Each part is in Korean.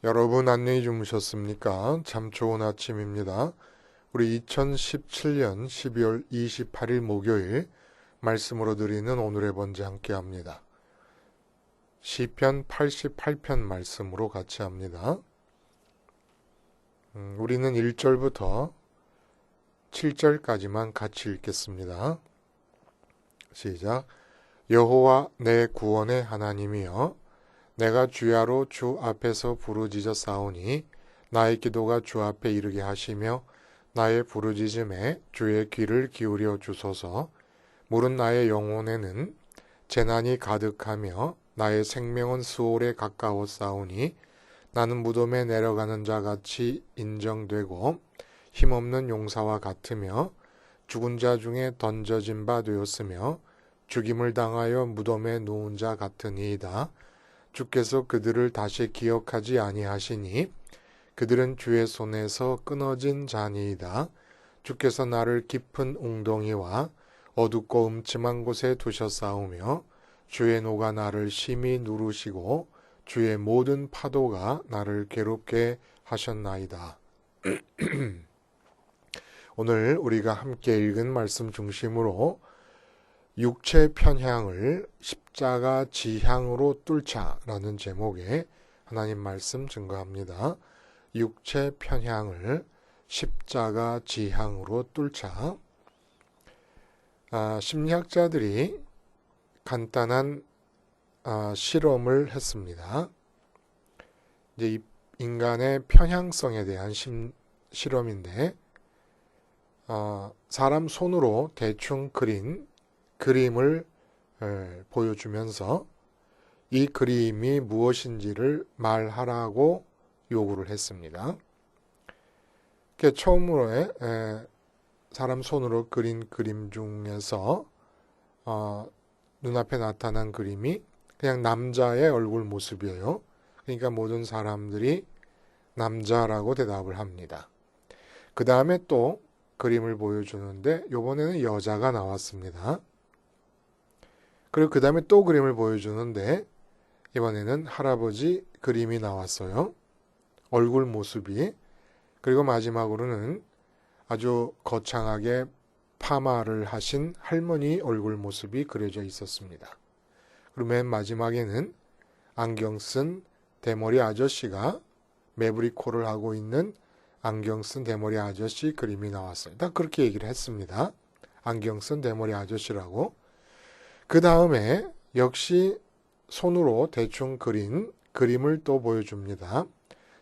여러분 안녕히 주무셨습니까? 참 좋은 아침입니다. 우리 2017년 12월 28일 목요일 말씀으로 드리는 오늘의 번제 함께 합니다. 시편 88편 말씀으로 같이 합니다. 우리는 1절부터 7절까지만 같이 읽겠습니다. 시작. 여호와 내 구원의 하나님이여, 내가 주야로 주 앞에서 부르짖어 싸우니 나의 기도가 주 앞에 이르게 하시며 나의 부르짖음에 주의 귀를 기울여 주소서. 물은 나의 영혼에는 재난이 가득하며 나의 생명은 수월에 가까워 싸우니 나는 무덤에 내려가는 자 같이 인정되고 힘없는 용사와 같으며 죽은 자 중에 던져진 바 되었으며 죽임을 당하여 무덤에 누운 자 같으니이다. 주께서 그들을 다시 기억하지 아니하시니 그들은 주의 손에서 끊어진 자니이다. 주께서 나를 깊은 웅덩이와 어둡고 음침한 곳에 두셨사오며 주의 노가 나를 심히 누르시고 주의 모든 파도가 나를 괴롭게 하셨나이다. 오늘 우리가 함께 읽은 말씀 중심으로 육체 편향을 십자가 지향으로 뚫자라는 제목의 하나님 말씀 증거합니다. 육체 편향을 십자가 지향으로 뚫자. 심리학자들이 간단한 실험을 했습니다. 이제 인간의 편향성에 대한 실험인데, 사람 손으로 대충 그린 그림을 보여주면서 이 그림이 무엇인지를 말하라고 요구를 했습니다. 처음으로 사람 손으로 그린 그림 중에서 눈앞에 나타난 그림이 그냥 남자의 얼굴 모습이에요. 그러니까 모든 사람들이 남자라고 대답을 합니다. 그 다음에 또 그림을 보여주는데 이번에는 여자가 나왔습니다. 그리고 그 다음에 또 그림을 보여주는데 이번에는 할아버지 그림이 나왔어요. 얼굴 모습이. 그리고 마지막으로는 아주 거창하게 파마를 하신 할머니 얼굴 모습이 그려져 있었습니다. 그리고 맨 마지막에는 안경 쓴 대머리 아저씨가 매부리 코를 하고 있는 안경 쓴 대머리 아저씨 그림이 나왔어요. 다 그렇게 얘기를 했습니다. 안경 쓴 대머리 아저씨라고. 그 다음에 역시 손으로 대충 그린 그림을 또 보여줍니다.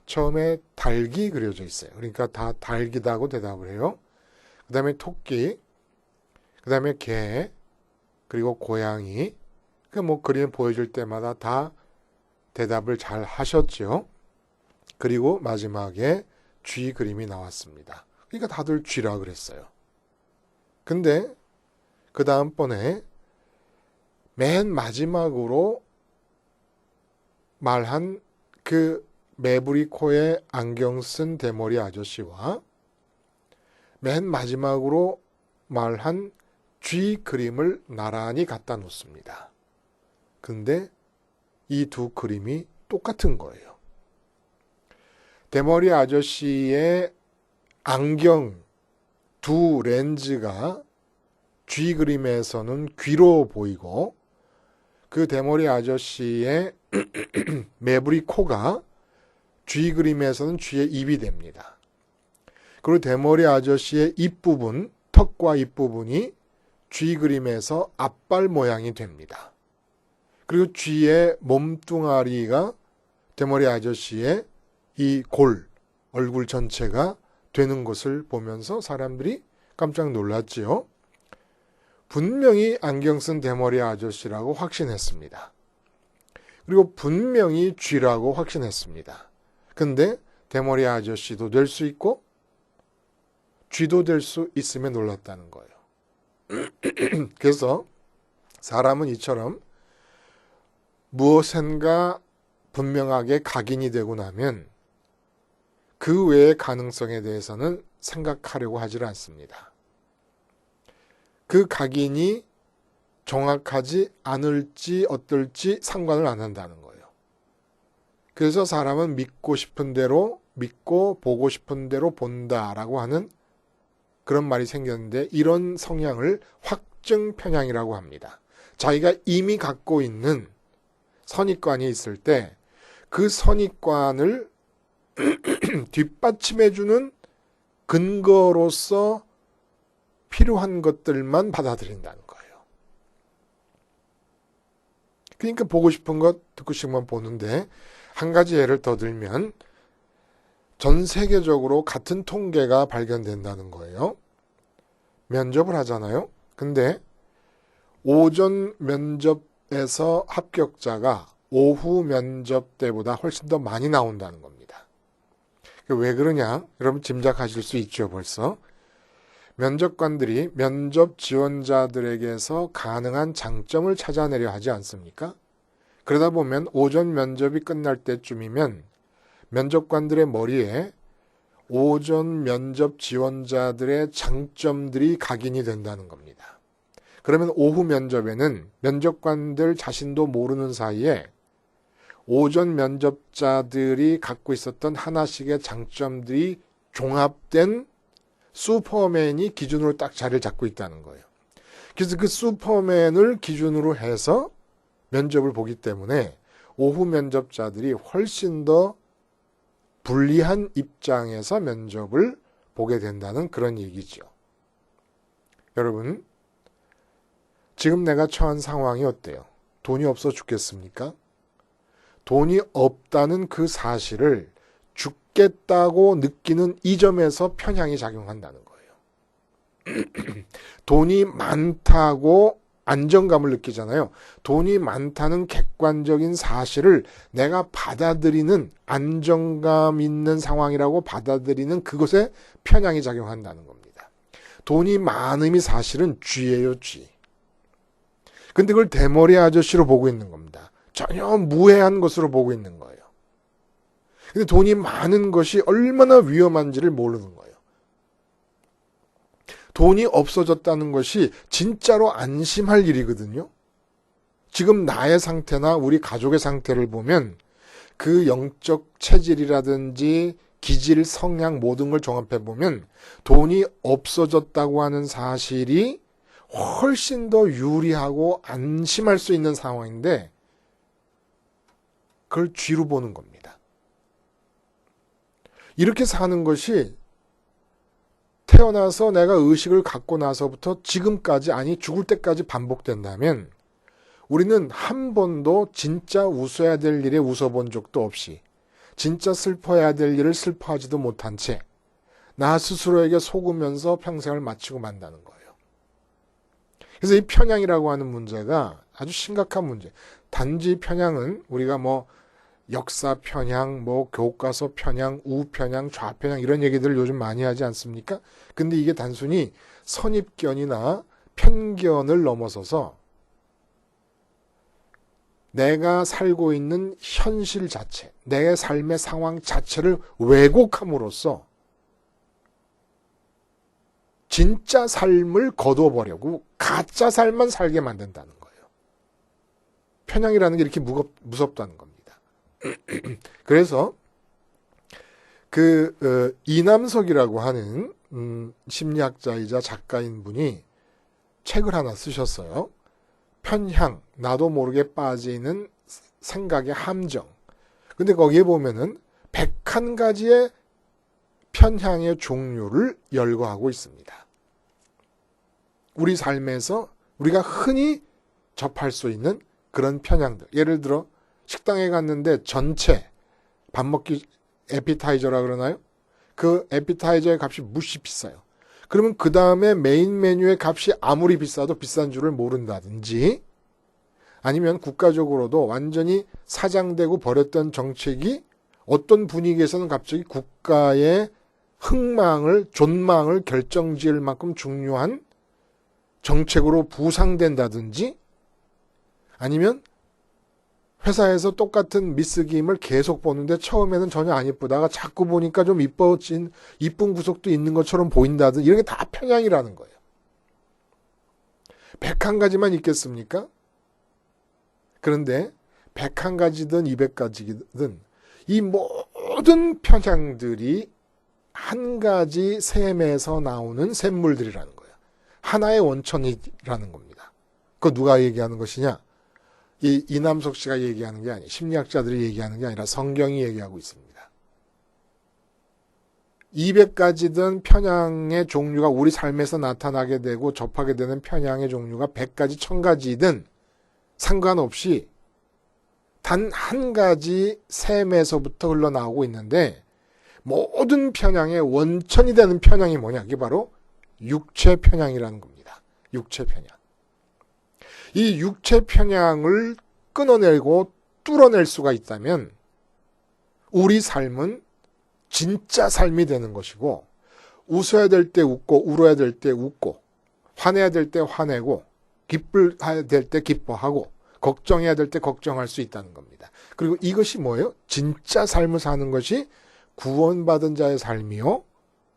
처음에 닭이 그려져 있어요. 그러니까 다 닭이다고 대답을 해요. 그 다음에 토끼, 그 다음에 개, 그리고 고양이. 그림을 보여줄 때마다 다 대답을 잘 하셨죠. 그리고 마지막에 쥐 그림이 나왔습니다. 그러니까 다들 쥐라 그랬어요. 근데 그 다음번에 맨 마지막으로 말한 그 매부리 코에 안경 쓴 대머리 아저씨와 맨 마지막으로 말한 쥐 그림을 나란히 갖다 놓습니다. 근데 이 두 그림이 똑같은 거예요. 대머리 아저씨의 안경 두 렌즈가 쥐 그림에서는 귀로 보이고 그 대머리 아저씨의 매부리 코가 쥐 그림에서는 쥐의 입이 됩니다. 그리고 대머리 아저씨의 입부분, 턱과 입부분이 쥐 그림에서 앞발 모양이 됩니다. 그리고 쥐의 몸뚱아리가 대머리 아저씨의 이 얼굴 전체가 되는 것을 보면서 사람들이 깜짝 놀랐지요. 분명히 안경 쓴 대머리 아저씨라고 확신했습니다. 그리고 분명히 쥐라고 확신했습니다. 근데 대머리 아저씨도 될 수 있고 쥐도 될 수 있음에 놀랐다는 거예요. 그래서 사람은 이처럼 무엇인가 분명하게 각인이 되고 나면 그 외의 가능성에 대해서는 생각하려고 하질 않습니다. 그 각인이 정확하지 않을지 어떨지 상관을 안 한다는 거예요. 그래서 사람은 믿고 싶은 대로 믿고 보고 싶은 대로 본다라고 하는 그런 말이 생겼는데, 이런 성향을 확증 편향이라고 합니다. 자기가 이미 갖고 있는 선입관이 있을 때 그 선입관을 뒷받침해주는 근거로서 필요한 것들만 받아들인다는 거예요. 그러니까 보고 싶은 것 듣고 싶은 것 보는데, 한 가지 예를 더 들면 전 세계적으로 같은 통계가 발견된다는 거예요. 면접을 하잖아요. 근데 오전 면접에서 합격자가 오후 면접 때보다 훨씬 더 많이 나온다는 겁니다. 왜 그러냐? 여러분 짐작하실 수 있죠, 벌써. 면접관들이 면접 지원자들에게서 가능한 장점을 찾아내려 하지 않습니까? 그러다 보면 오전 면접이 끝날 때쯤이면 면접관들의 머리에 오전 면접 지원자들의 장점들이 각인이 된다는 겁니다. 그러면 오후 면접에는 면접관들 자신도 모르는 사이에 오전 면접자들이 갖고 있었던 하나씩의 장점들이 종합된 슈퍼맨이 기준으로 딱 자리를 잡고 있다는 거예요. 그래서 그 슈퍼맨을 기준으로 해서 면접을 보기 때문에 오후 면접자들이 훨씬 더 불리한 입장에서 면접을 보게 된다는 그런 얘기죠. 여러분, 지금 내가 처한 상황이 어때요? 돈이 없어 죽겠습니까? 돈이 없다는 그 사실을 죽겠다고 느끼는 이 점에서 편향이 작용한다는 거예요. 돈이 많다고 안정감을 느끼잖아요. 돈이 많다는 객관적인 사실을 내가 받아들이는, 안정감 있는 상황이라고 받아들이는 그것에 편향이 작용한다는 겁니다. 돈이 많음이 사실은 쥐예요, 쥐. 근데 그걸 대머리 아저씨로 보고 있는 겁니다. 전혀 무해한 것으로 보고 있는 거예요. 근데 돈이 많은 것이 얼마나 위험한지를 모르는 거예요. 돈이 없어졌다는 것이 진짜로 안심할 일이거든요. 지금 나의 상태나 우리 가족의 상태를 보면 그 영적 체질이라든지 기질, 성향 모든 걸 종합해 보면 돈이 없어졌다고 하는 사실이 훨씬 더 유리하고 안심할 수 있는 상황인데 그걸 쥐로 보는 겁니다. 이렇게 사는 것이 태어나서 내가 의식을 갖고 나서부터 지금까지, 아니 죽을 때까지 반복된다면 우리는 한 번도 진짜 웃어야 될 일에 웃어본 적도 없이, 진짜 슬퍼해야 될 일을 슬퍼하지도 못한 채 나 스스로에게 속으면서 평생을 마치고 만다는 거예요. 그래서 이 편향이라고 하는 문제가 아주 심각한 문제. 단지 편향은 우리가 뭐 역사 편향, 뭐 교과서 편향, 우편향, 좌편향 이런 얘기들을 요즘 많이 하지 않습니까? 근데 이게 단순히 선입견이나 편견을 넘어서서 내가 살고 있는 현실 자체, 내 삶의 상황 자체를 왜곡함으로써 진짜 삶을 거둬보려고 가짜 삶만 살게 만든다는 거예요. 편향이라는 게 이렇게 무섭다는 겁니다. 그래서 이남석이라고 하는 심리학자이자 작가인 분이 책을 하나 쓰셨어요. 편향, 나도 모르게 빠지는 생각의 함정. 근데 거기에 보면은 101가지의 편향의 종류를 열거하고 있습니다. 우리 삶에서 우리가 흔히 접할 수 있는 그런 편향들. 예를 들어 식당에 갔는데 전체 밥 먹기 에피타이저라 그러나요? 그 에피타이저의 값이 무시 비싸요. 그러면 그 다음에 메인 메뉴의 값이 아무리 비싸도 비싼 줄을 모른다든지, 아니면 국가적으로도 완전히 사장되고 버렸던 정책이 어떤 분위기에서는 갑자기 국가의 흥망을, 존망을 결정지을 만큼 중요한 정책으로 부상된다든지, 아니면 회사에서 똑같은 미스김을 계속 보는데 처음에는 전혀 안 이쁘다가 자꾸 보니까 좀 이쁜 구석도 있는 것처럼 보인다든지, 이런 게 다 편향이라는 거예요. 101가지만 있겠습니까? 그런데 101가지든 200가지든 이 모든 편향들이 한 가지 샘에서 나오는 샘물들이라는 거예요. 하나의 원천이라는 겁니다. 그거 누가 얘기하는 것이냐? 이 이남석 씨가 얘기하는 게 아니에요. 심리학자들이 얘기하는 게 아니라 성경이 얘기하고 있습니다. 200가지든 편향의 종류가 우리 삶에서 나타나게 되고 접하게 되는 편향의 종류가 100가지, 1000가지든 상관없이 단 한 가지 샘에서부터 흘러나오고 있는데 모든 편향의 원천이 되는 편향이 뭐냐? 이게 바로 육체 편향이라는 겁니다. 육체 편향. 이 육체 편향을 끊어내고 뚫어낼 수가 있다면 우리 삶은 진짜 삶이 되는 것이고 웃어야 될 때 웃고 울어야 될 때 웃고 화내야 될 때 화내고 기뻐야 될 때 기뻐하고 걱정해야 될 때 걱정할 수 있다는 겁니다. 그리고 이것이 뭐예요? 진짜 삶을 사는 것이 구원받은 자의 삶이요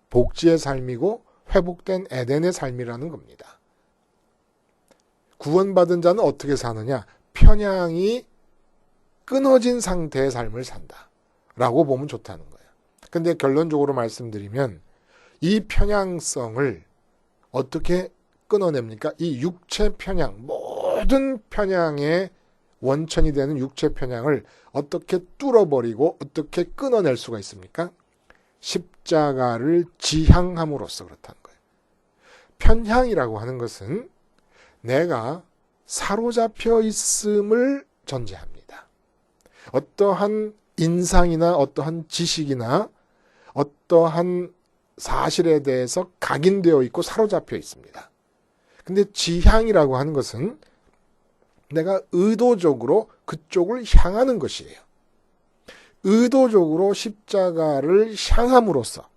복지의 삶이고 회복된 에덴의 삶이라는 겁니다. 구원받은 자는 어떻게 사느냐? 편향이 끊어진 상태의 삶을 산다 라고 보면 좋다는 거예요. 근데 결론적으로 말씀드리면 이 편향성을 어떻게 끊어냅니까? 이 육체 편향, 모든 편향의 원천이 되는 육체 편향을 어떻게 뚫어버리고 어떻게 끊어낼 수가 있습니까? 십자가를 지향함으로써 그렇다는 거예요. 편향이라고 하는 것은 내가 사로잡혀 있음을 전제합니다. 어떠한 인상이나 어떠한 지식이나 어떠한 사실에 대해서 각인되어 있고 사로잡혀 있습니다. 근데 지향이라고 하는 것은 내가 의도적으로 그쪽을 향하는 것이에요. 의도적으로 십자가를 향함으로써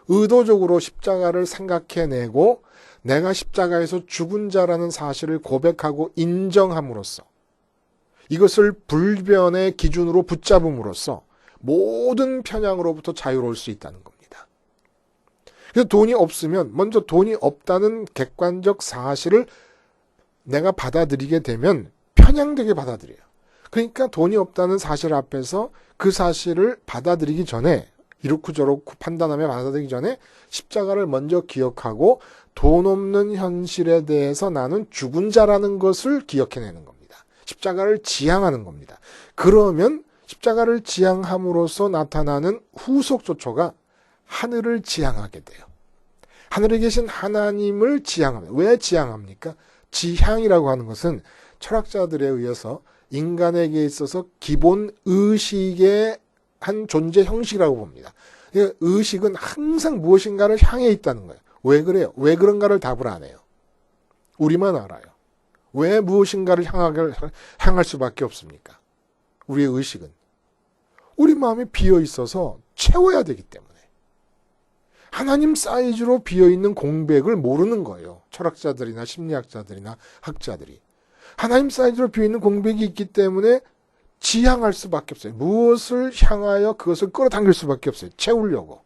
의도적으로 십자가를 생각해내고 내가 십자가에서 죽은 자라는 사실을 고백하고 인정함으로써 이것을 불변의 기준으로 붙잡음으로써 모든 편향으로부터 자유로울 수 있다는 겁니다. 그래서 돈이 없으면 먼저 돈이 없다는 객관적 사실을 내가 받아들이게 되면 편향되게 받아들여요. 그러니까 돈이 없다는 사실 앞에서 그 사실을 받아들이기 전에 이렇고 저렇고 판단하며 받아들이기 전에 십자가를 먼저 기억하고 돈 없는 현실에 대해서 나는 죽은 자라는 것을 기억해내는 겁니다. 십자가를 지향하는 겁니다. 그러면 십자가를 지향함으로써 나타나는 후속 조처가 하늘을 지향하게 돼요. 하늘에 계신 하나님을 지향합니다. 왜 지향합니까? 지향이라고 하는 것은 철학자들에 의해서 인간에게 있어서 기본 의식의 한 존재 형식이라고 봅니다. 의식은 항상 무엇인가를 향해 있다는 거예요. 왜 그래요? 왜 그런가를 답을 안 해요. 우리만 알아요. 왜 무엇인가를 향할 수밖에 없습니까? 우리의 의식은. 우리 마음이 비어 있어서 채워야 되기 때문에. 하나님 사이즈로 비어있는 공백을 모르는 거예요. 철학자들이나 심리학자들이나 학자들이. 하나님 사이즈로 비어있는 공백이 있기 때문에 지향할 수밖에 없어요. 무엇을 향하여 그것을 끌어당길 수밖에 없어요. 채우려고.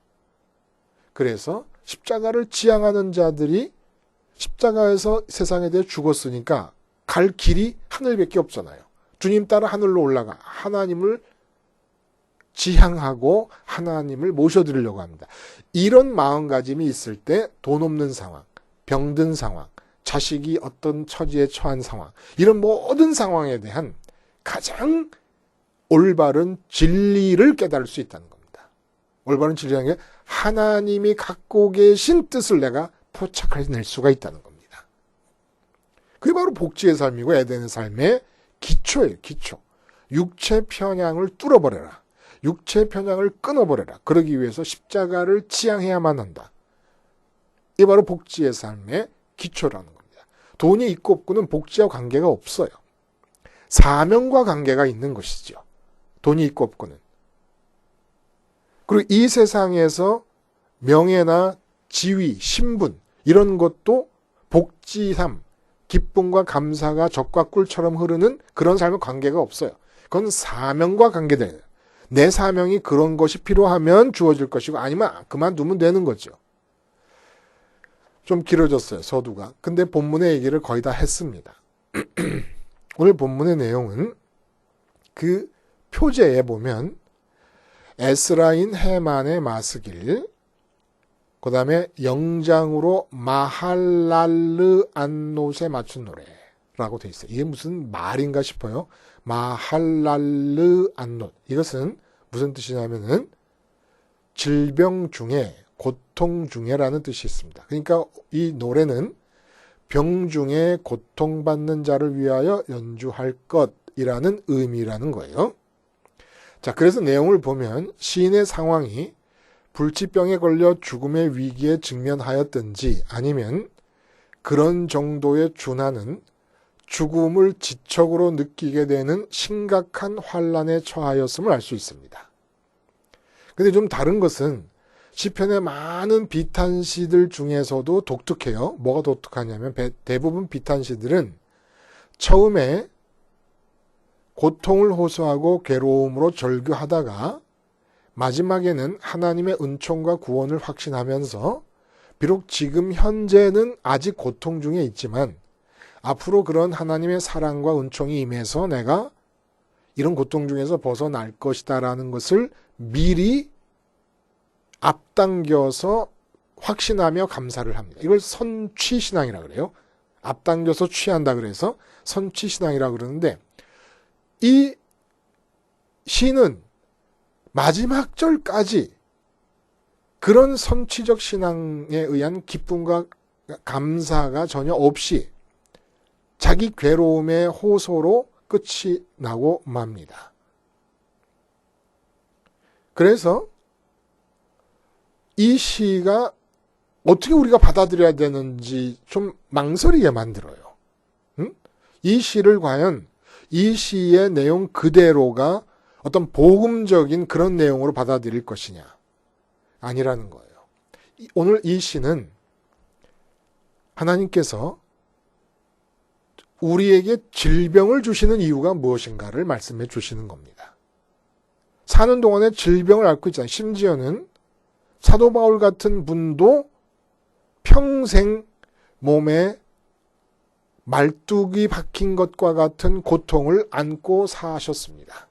그래서 십자가를 지향하는 자들이 십자가에서 세상에 대해 죽었으니까 갈 길이 하늘밖에 없잖아요. 주님 따라 하늘로 올라가 하나님을 지향하고 하나님을 모셔드리려고 합니다. 이런 마음가짐이 있을 때 돈 없는 상황, 병든 상황, 자식이 어떤 처지에 처한 상황, 이런 모든 상황에 대한 가장 올바른 진리를 깨달을 수 있다는 겁니다. 올바른 진리라는 게 하나님이 갖고 계신 뜻을 내가 포착해낼 수가 있다는 겁니다. 그게 바로 복지의 삶이고 에덴의 삶의 기초예요. 기초. 육체 편향을 뚫어버려라. 육체 편향을 끊어버려라. 그러기 위해서 십자가를 지향해야만 한다. 이게 바로 복지의 삶의 기초라는 겁니다. 돈이 있고 없고는 복지와 관계가 없어요. 사명과 관계가 있는 것이죠. 돈이 있고 없고는. 그리고 이 세상에서 명예나 지위, 신분 이런 것도 복지삼, 기쁨과 감사가 적과 꿀처럼 흐르는 그런 삶의 관계가 없어요. 그건 사명과 관계돼요. 내 사명이 그런 것이 필요하면 주어질 것이고 아니면 그만두면 되는 거죠. 좀 길어졌어요, 서두가. 근데 본문의 얘기를 거의 다 했습니다. 오늘 본문의 내용은 그 표제에 보면 에스라인 해만의 마스길, 그 다음에 영장으로 마할랄르 안노세 맞춘 노래라고 돼 있어요. 이게 무슨 말인가 싶어요. 마할랄르 안노. 이것은 무슨 뜻이냐면은 질병 중에, 고통 중에라는 뜻이 있습니다. 그러니까 이 노래는 병 중에 고통받는 자를 위하여 연주할 것이라는 의미라는 거예요. 자, 그래서 내용을 보면 시인의 상황이 불치병에 걸려 죽음의 위기에 직면하였든지 아니면 그런 정도의 준하는 죽음을 지척으로 느끼게 되는 심각한 환난에 처하였음을 알 수 있습니다. 근데 좀 다른 것은 시편의 많은 비탄시들 중에서도 독특해요. 뭐가 독특하냐면 대부분 비탄시들은 처음에 고통을 호소하고 괴로움으로 절규하다가 마지막에는 하나님의 은총과 구원을 확신하면서 비록 지금 현재는 아직 고통 중에 있지만 앞으로 그런 하나님의 사랑과 은총이 임해서 내가 이런 고통 중에서 벗어날 것이다라는 것을 미리 앞당겨서 확신하며 감사를 합니다. 이걸 선취신앙이라고 그래요. 앞당겨서 취한다 그래서 선취신앙이라고 그러는데 이 시는 마지막 절까지 그런 선취적 신앙에 의한 기쁨과 감사가 전혀 없이 자기 괴로움의 호소로 끝이 나고 맙니다. 그래서 이 시가 어떻게 우리가 받아들여야 되는지 좀 망설이게 만들어요. 이 시를 과연 이 시의 내용 그대로가 어떤 복음적인 그런 내용으로 받아들일 것이냐? 아니라는 거예요. 오늘 이 시는 하나님께서 우리에게 질병을 주시는 이유가 무엇인가를 말씀해 주시는 겁니다. 사는 동안에 질병을 앓고 있잖아요. 심지어는 사도 바울 같은 분도 평생 몸에 말뚝이 박힌 것과 같은 고통을 안고 사셨습니다.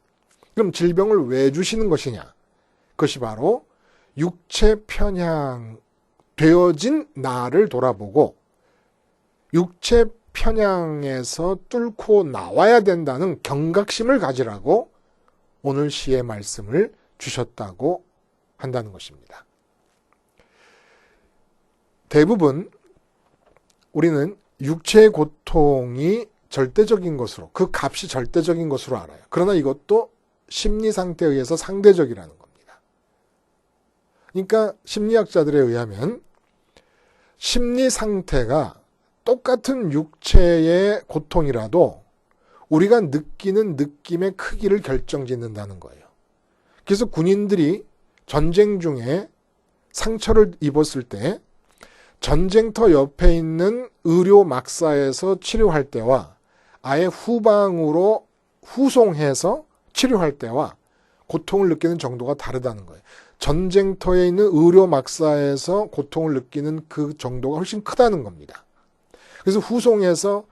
그럼 질병을 왜 주시는 것이냐? 그것이 바로 육체 편향 되어진 나를 돌아보고 육체 편향에서 뚫고 나와야 된다는 경각심을 가지라고 오늘 시의 말씀을 주셨다고 한다는 것입니다. 대부분 우리는 육체의 고통이 절대적인 것으로, 그 값이 절대적인 것으로 알아요. 그러나 이것도 심리 상태에 의해서 상대적이라는 겁니다. 그러니까 심리학자들에 의하면 심리 상태가 똑같은 육체의 고통이라도 우리가 느끼는 느낌의 크기를 결정짓는다는 거예요. 그래서 군인들이 전쟁 중에 상처를 입었을 때 전쟁터 옆에 있는 의료 막사에서 치료할 때와 아예 후방으로 후송해서 치료할 때와 고통을 느끼는 정도가 다르다는 거예요. 전쟁터에 있는 의료 막사에서 고통을 느끼는 그 정도가 훨씬 크다는 겁니다. 그래서 후송해서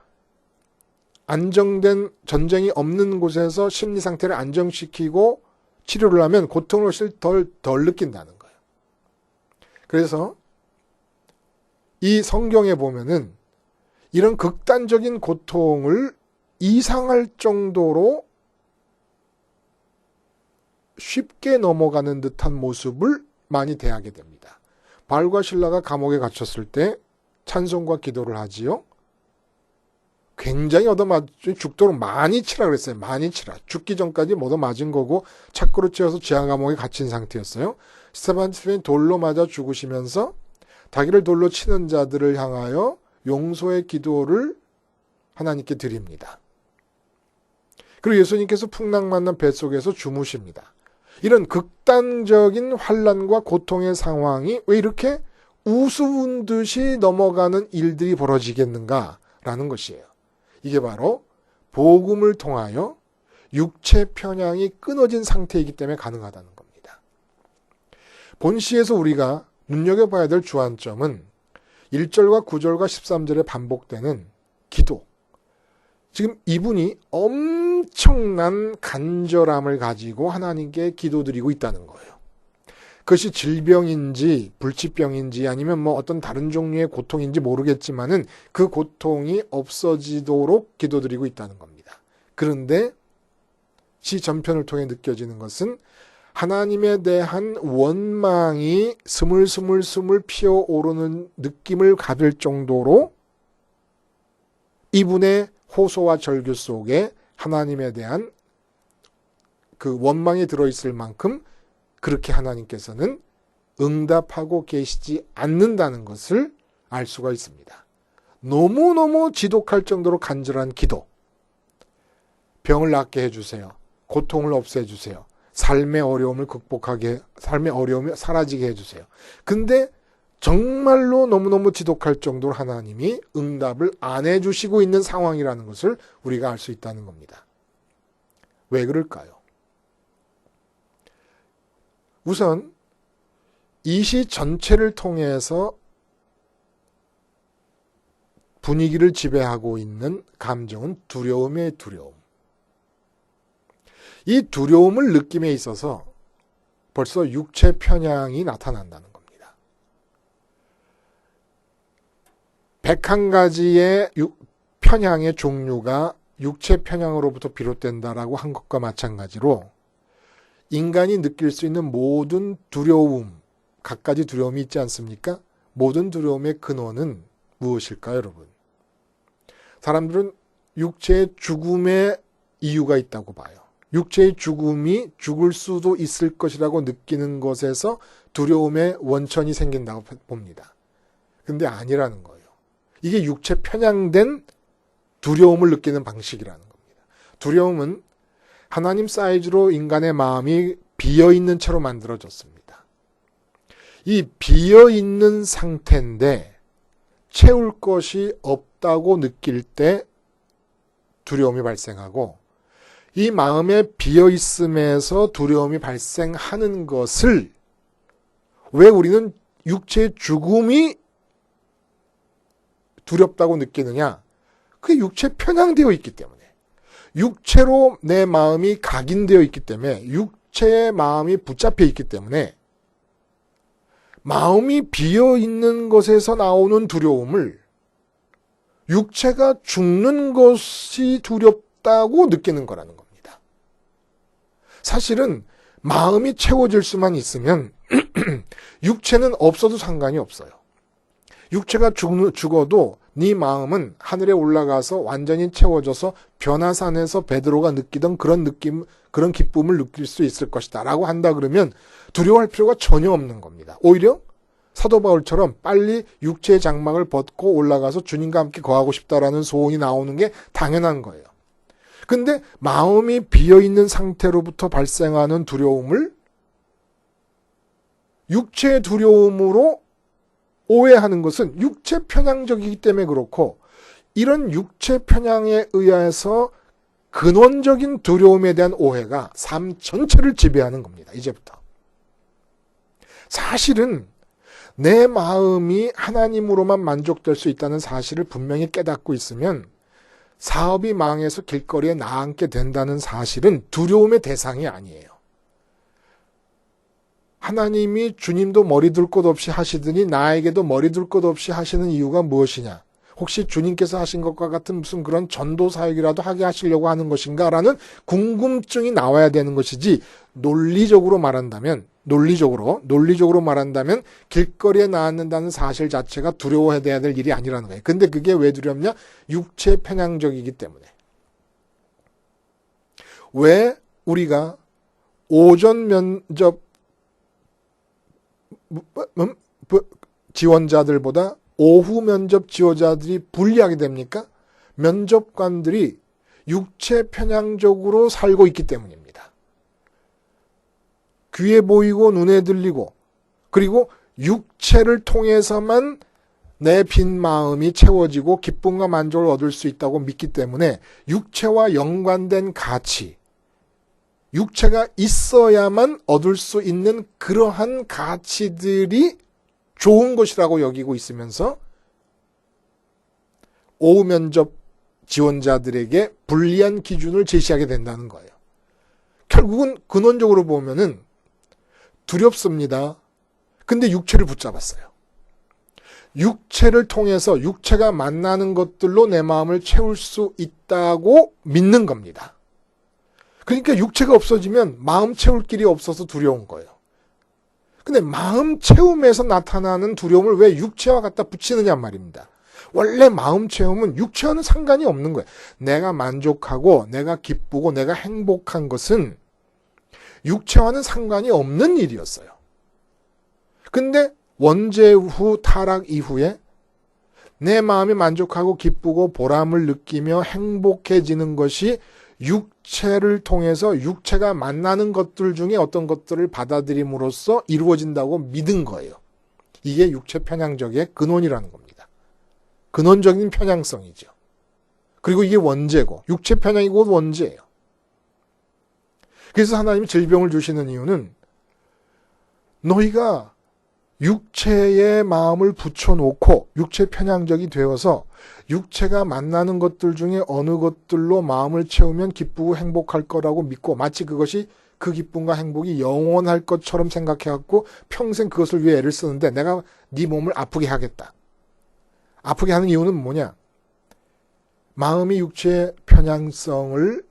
안정된 전쟁이 없는 곳에서 심리 상태를 안정시키고 치료를 하면 고통을 훨씬 덜 느낀다는 거예요. 그래서 이 성경에 보면은 이런 극단적인 고통을 이상할 정도로 쉽게 넘어가는 듯한 모습을 많이 대하게 됩니다. 바울과 실라가 감옥에 갇혔을 때 찬송과 기도를 하지요. 굉장히 얻어맞지 죽도록 많이 치라 그랬어요. 많이 치라. 죽기 전까지 얻어맞은 거고 착고로 찧어서 지하 감옥에 갇힌 상태였어요. 스테반이 돌로 맞아 죽으시면서 자기를 돌로 치는 자들을 향하여 용서의 기도를 하나님께 드립니다. 그리고 예수님께서 풍랑만난 뱃속에서 주무십니다. 이런 극단적인 환난과 고통의 상황이 왜 이렇게 우스운 듯이 넘어가는 일들이 벌어지겠는가라는 것이에요. 이게 바로 복음을 통하여 육체 편향이 끊어진 상태이기 때문에 가능하다는 겁니다. 본시에서 우리가 눈여겨봐야 될 주안점은 1절과 9절과 13절에 반복되는 기도. 지금 이분이 엄청난 간절함을 가지고 하나님께 기도드리고 있다는 거예요. 그것이 질병인지 불치병인지 아니면 뭐 어떤 다른 종류의 고통인지 모르겠지만은 그 고통이 없어지도록 기도드리고 있다는 겁니다. 그런데 시 전편을 통해 느껴지는 것은 하나님에 대한 원망이 스물스물 피어오르는 느낌을 받을 정도로 이분의 호소와 절규 속에 하나님에 대한 그 원망이 들어있을 만큼 그렇게 하나님께서는 응답하고 계시지 않는다는 것을 알 수가 있습니다. 너무너무 지독할 정도로 간절한 기도. 병을 낫게 해주세요. 고통을 없애주세요. 삶의 어려움을 극복하게, 삶의 어려움이 사라지게 해주세요. 근데 정말로 너무너무 지독할 정도로 하나님이 응답을 안 해주시고 있는 상황이라는 것을 우리가 알 수 있다는 겁니다. 왜 그럴까요? 우선 이 시 전체를 통해서 분위기를 지배하고 있는 감정은 두려움의 두려움. 이 두려움을 느낌에 있어서 벌써 육체 편향이 나타난다는 겁니다. 101가지의 편향의 종류가 육체 편향으로부터 비롯된다라고 한 것과 마찬가지로 인간이 느낄 수 있는 모든 두려움, 갖가지 두려움이 있지 않습니까? 모든 두려움의 근원은 무엇일까요, 여러분? 사람들은 육체의 죽음의 이유가 있다고 봐요. 육체의 죽음이 죽을 수도 있을 것이라고 느끼는 것에서 두려움의 원천이 생긴다고 봅니다. 근데 아니라는 거예요. 이게 육체 편향된 두려움을 느끼는 방식이라는 겁니다. 두려움은 하나님 사이즈로 인간의 마음이 비어있는 채로 만들어졌습니다. 이 비어있는 상태인데 채울 것이 없다고 느낄 때 두려움이 발생하고 이 마음에 비어있음에서 두려움이 발생하는 것을 왜 우리는 육체의 죽음이 두렵다고 느끼느냐? 그게 육체에 편향되어 있기 때문에 육체로 내 마음이 각인되어 있기 때문에 육체의 마음이 붙잡혀 있기 때문에 마음이 비어있는 것에서 나오는 두려움을 육체가 죽는 것이 두렵다고 느끼는 거라는 겁니다. 사실은 마음이 채워질 수만 있으면 육체는 없어도 상관이 없어요. 육체가 죽어도 네 마음은 하늘에 올라가서 완전히 채워져서 변화산에서 베드로가 느끼던 그런 느낌, 그런 기쁨을 느낄 수 있을 것이다 라고 한다 그러면 두려워할 필요가 전혀 없는 겁니다. 오히려 사도 바울처럼 빨리 육체의 장막을 벗고 올라가서 주님과 함께 거하고 싶다라는 소원이 나오는 게 당연한 거예요. 근데 마음이 비어있는 상태로부터 발생하는 두려움을 육체의 두려움으로 오해하는 것은 육체 편향적이기 때문에 그렇고 이런 육체 편향에 의해서 근원적인 두려움에 대한 오해가 삶 전체를 지배하는 겁니다. 이제부터. 사실은 내 마음이 하나님으로만 만족될 수 있다는 사실을 분명히 깨닫고 있으면 사업이 망해서 길거리에 나앉게 된다는 사실은 두려움의 대상이 아니에요. 하나님이 주님도 머리 둘 것 없이 하시더니 나에게도 머리 둘 것 없이 하시는 이유가 무엇이냐? 혹시 주님께서 하신 것과 같은 무슨 그런 전도 사역이라도 하게 하시려고 하는 것인가라는 궁금증이 나와야 되는 것이지 논리적으로 말한다면 길거리에 나앉는다는 사실 자체가 두려워해야 될 일이 아니라는 거예요. 근데 그게 왜 두렵냐? 육체 편향적이기 때문에. 왜 우리가 오전 면접 지원자들보다 오후 면접 지원자들이 불리하게 됩니까? 면접관들이 육체 편향적으로 살고 있기 때문입니다. 귀에 보이고 눈에 들리고 그리고 육체를 통해서만 내 빈 마음이 채워지고 기쁨과 만족을 얻을 수 있다고 믿기 때문에 육체와 연관된 가치, 육체가 있어야만 얻을 수 있는 그러한 가치들이 좋은 것이라고 여기고 있으면서 오후 면접 지원자들에게 불리한 기준을 제시하게 된다는 거예요. 결국은 근원적으로 보면은 두렵습니다. 근데 육체를 붙잡았어요. 육체를 통해서 육체가 만나는 것들로 내 마음을 채울 수 있다고 믿는 겁니다. 그러니까 육체가 없어지면 마음 채울 길이 없어서 두려운 거예요. 근데 마음 채움에서 나타나는 두려움을 왜 육체와 갖다 붙이느냐 말입니다. 원래 마음 채움은 육체와는 상관이 없는 거예요. 내가 만족하고 내가 기쁘고 내가 행복한 것은 육체와는 상관이 없는 일이었어요. 근데 원죄후 타락 이후에 내 마음이 만족하고 기쁘고 보람을 느끼며 행복해지는 것이 육체를 통해서 육체가 만나는 것들 중에 어떤 것들을 받아들임으로써 이루어진다고 믿은 거예요. 이게 육체 편향적의 근원이라는 겁니다. 근원적인 편향성이죠. 그리고 이게 원죄고 육체 편향이 곧 원죄예요. 그래서 하나님이 질병을 주시는 이유는 너희가 육체의 마음을 붙여놓고 육체 편향적이 되어서 육체가 만나는 것들 중에 어느 것들로 마음을 채우면 기쁘고 행복할 거라고 믿고 마치 그것이 그 기쁨과 행복이 영원할 것처럼 생각해갖고 평생 그것을 위해 애를 쓰는데 내가 네 몸을 아프게 하겠다. 아프게 하는 이유는 뭐냐? 마음이 육체의 편향성을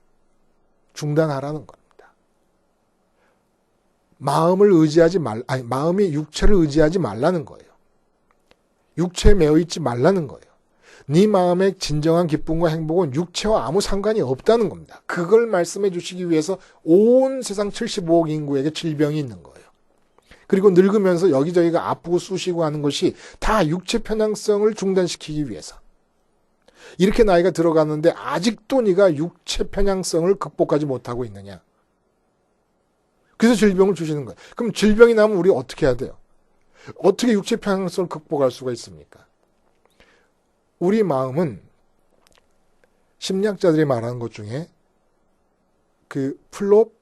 중단하라는 겁니다. 마음이 육체를 의지하지 말라는 거예요. 육체에 매여 있지 말라는 거예요. 네 마음의 진정한 기쁨과 행복은 육체와 아무 상관이 없다는 겁니다. 그걸 말씀해 주시기 위해서 온 세상 75억 인구에게 질병이 있는 거예요. 그리고 늙으면서 여기저기가 아프고 쑤시고 하는 것이 다 육체 편향성을 중단시키기 위해서. 이렇게 나이가 들어가는데 아직도 네가 육체 편향성을 극복하지 못하고 있느냐. 그래서 질병을 주시는 거예요. 그럼 질병이 나면 우리 어떻게 해야 돼요? 어떻게 육체 편향성을 극복할 수가 있습니까? 우리 마음은 심리학자들이 말하는 것 중에 그 플롭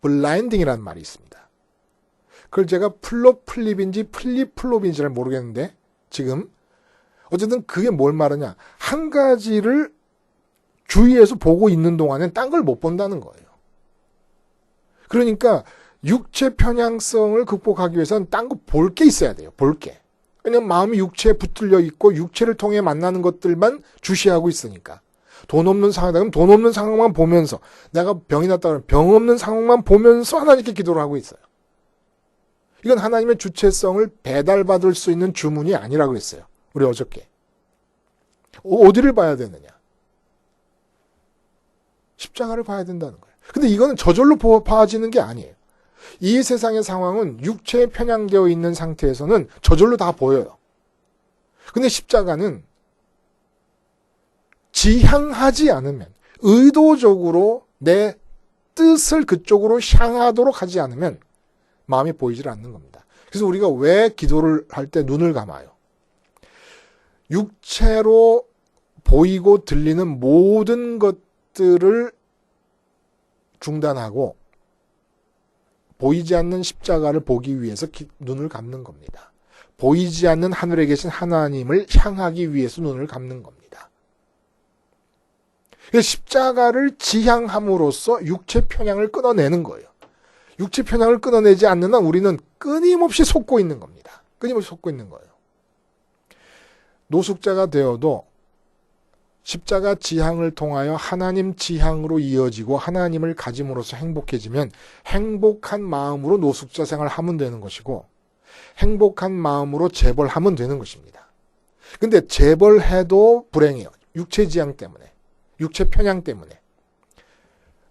블라인딩이라는 말이 있습니다. 그걸 제가 플립인지 플롭인지 잘 모르겠는데 지금 어쨌든 그게 뭘 말하냐? 한 가지를 주위에서 보고 있는 동안엔 딴 걸 못 본다는 거예요. 그러니까 육체 편향성을 극복하기 위해서는 딴 거 볼 게 있어야 돼요. 볼 게. 왜냐면 마음이 육체에 붙들려 있고 육체를 통해 만나는 것들만 주시하고 있으니까. 돈 없는 상황이다 그러면 돈 없는 상황만 보면서 내가 병이 났다 그러면 병 없는 상황만 보면서 하나님께 기도를 하고 있어요. 이건 하나님의 주체성을 배달받을 수 있는 주문이 아니라고 그랬어요. 우리 어저께. 어디를 봐야 되느냐? 십자가를 봐야 된다는 거예요. 근데 이거는 저절로 봐지는 게 아니에요. 이 세상의 상황은 육체에 편향되어 있는 상태에서는 저절로 다 보여요. 근데 십자가는 지향하지 않으면, 의도적으로 내 뜻을 그쪽으로 향하도록 하지 않으면 마음이 보이질 않는 겁니다. 그래서 우리가 왜 기도를 할 때 눈을 감아요? 육체로 보이고 들리는 모든 것들을 중단하고 보이지 않는 십자가를 보기 위해서 눈을 감는 겁니다. 보이지 않는 하늘에 계신 하나님을 향하기 위해서 눈을 감는 겁니다. 십자가를 지향함으로써 육체 편향을 끊어내는 거예요. 육체 편향을 끊어내지 않는 한 우리는 끊임없이 속고 있는 겁니다. 끊임없이 속고 있는 거예요. 노숙자가 되어도 십자가 지향을 통하여 하나님 지향으로 이어지고 하나님을 가짐으로써 행복해지면 행복한 마음으로 노숙자 생활을 하면 되는 것이고 행복한 마음으로 재벌하면 되는 것입니다. 근데 재벌해도 불행해요. 육체 지향 때문에. 육체 편향 때문에.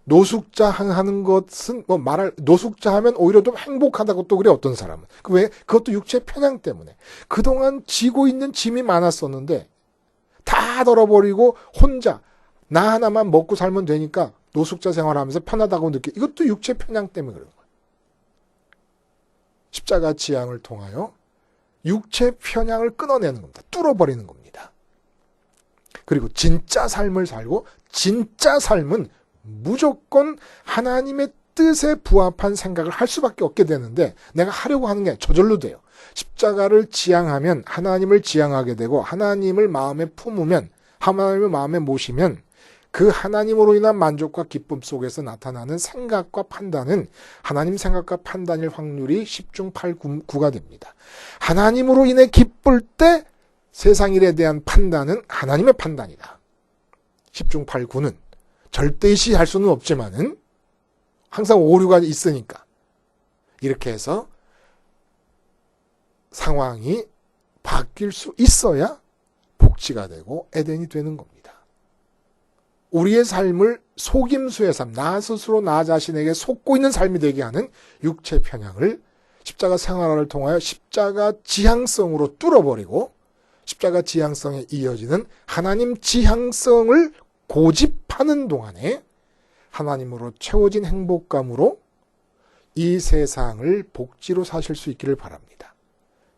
노숙자 하는 것은 노숙자 하면 오히려 좀 행복하다고 또 그래 어떤 사람은. 왜? 그것도 육체 편향 때문에. 그동안 지고 있는 짐이 많았었는데 다 덜어버리고 혼자 나 하나만 먹고 살면 되니까 노숙자 생활하면서 편하다고 느끼. 이것도 육체 편향 때문에 그런 거예요. 십자가 지향을 통하여 육체 편향을 끊어내는 겁니다. 뚫어버리는 겁니다. 그리고 진짜 삶을 살고 진짜 삶은 무조건 하나님의 뜻에 부합한 생각을 할 수밖에 없게 되는데 내가 하려고 하는 게 저절로 돼요. 십자가를 지향하면 하나님을 지향하게 되고 하나님을 마음에 품으면 하나님을 마음에 모시면 그 하나님으로 인한 만족과 기쁨 속에서 나타나는 생각과 판단은 하나님 생각과 판단일 확률이 10중 8구가 됩니다. 하나님으로 인해 기쁠 때 세상 일에 대한 판단은 하나님의 판단이다. 10중 8구는 절대시 할 수는 없지만은 항상 오류가 있으니까 이렇게 해서 상황이 바뀔 수 있어야 복지가 되고 에덴이 되는 겁니다. 우리의 삶을 속임수의 삶, 나 스스로 나 자신에게 속고 있는 삶이 되게 하는 육체 편향을 십자가 생활화를 통하여 십자가 지향성으로 뚫어버리고 십자가 지향성에 이어지는 하나님 지향성을 고집하는 동안에 하나님으로 채워진 행복감으로 이 세상을 복지로 사실 수 있기를 바랍니다.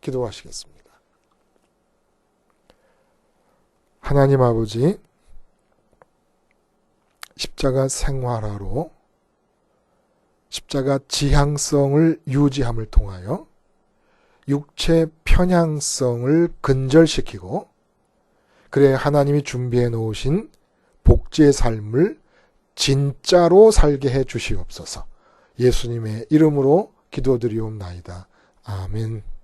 기도하시겠습니다. 하나님 아버지, 십자가 생활화로 십자가 지향성을 유지함을 통하여 육체 편향성을 근절시키고 그래야 하나님이 준비해 놓으신 복지의 삶을 진짜로 살게 해 주시옵소서. 예수님의 이름으로 기도드리옵나이다. 아멘.